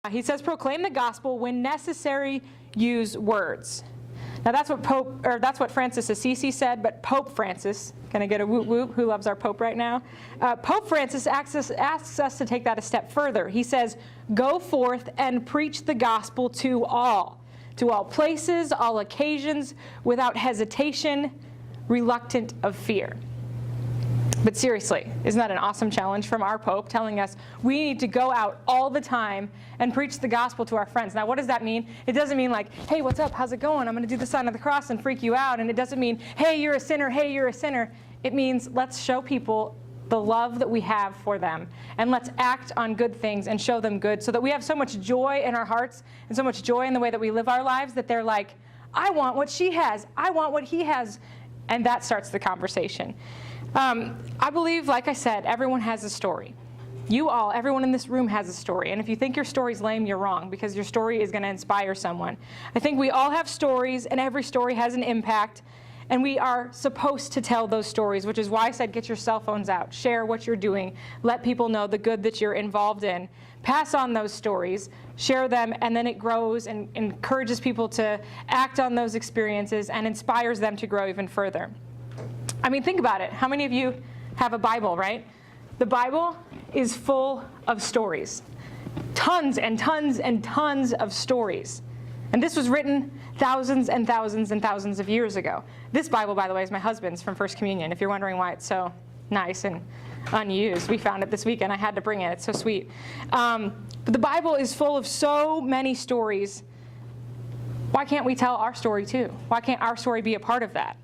He says, proclaim the gospel. When necessary, use words. Now that's what Francis Assisi said, but Pope Francis, can I get a whoop whoop, who loves our Pope right now? Pope Francis asks us to take that a step further. He says, go forth and preach the gospel to all places, all occasions, without hesitation, reluctant of fear. But seriously, isn't that an awesome challenge from our Pope telling us we need to go out all the time and preach the gospel to our friends? Now, what does that mean? It doesn't mean like, hey, what's up? How's it going? I'm going to do the sign of the cross and freak you out. And it doesn't mean, hey, you're a sinner. Hey, you're a sinner. It means let's show people the love that we have for them. And let's act on good things and show them good so that we have so much joy in our hearts and so much joy in the way that we live our lives that they're like, I want what she has. I want what he has. And that starts the conversation. I believe, like I said, everyone has a story. Everyone in this room has a story. And if you think your story's lame, you're wrong, because your story is going to inspire someone. I think we all have stories, and every story has an impact. And we are supposed to tell those stories, which is why I said get your cell phones out. Share what you're doing. Let people know the good that you're involved in. Pass on those stories. Share them, and then it grows and encourages people to act on those experiences and inspires them to grow even further. I mean, think about it. How many of you have a Bible, right? The Bible is full of stories. Tons and tons and tons of stories. And this was written thousands and thousands and thousands of years ago. This Bible, by the way, is my husband's from First Communion, if you're wondering why it's so nice and unused. We found it this weekend. I had to bring it. It's so sweet. But the Bible is full of so many stories. Why can't we tell our story too? Why can't our story be a part of that?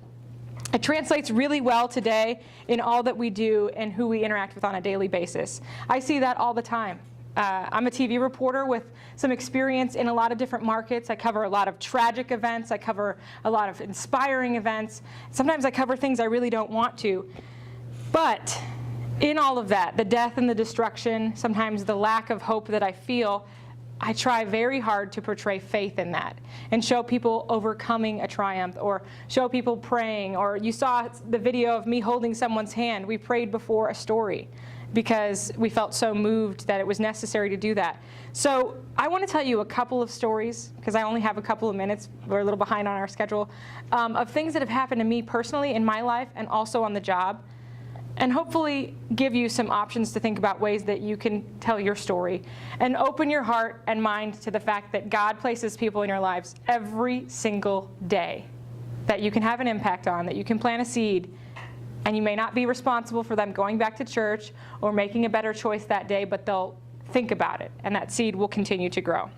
It translates really well today in all that we do and who we interact with on a daily basis. I see that all the time. I'm a TV reporter with some experience in a lot of different markets. I cover a lot of tragic events. I cover a lot of inspiring events. Sometimes I cover things I really don't want to. But in all of that, the death and the destruction, sometimes the lack of hope that I feel, I try very hard to portray faith in that and show people overcoming a triumph, or show people praying. Or you saw the video of me holding someone's hand. We prayed before a story because we felt so moved that it was necessary to do that. So I want to tell you a couple of stories, because I only have a couple of minutes. We're a little behind on our schedule, of things that have happened to me personally in my life and also on the job, and hopefully give you some options to think about ways that you can tell your story, and open your heart and mind to the fact that God places people in your lives every single day that you can have an impact on, that you can plant a seed, and you may not be responsible for them going back to church or making a better choice that day, but they'll think about it, and that seed will continue to grow.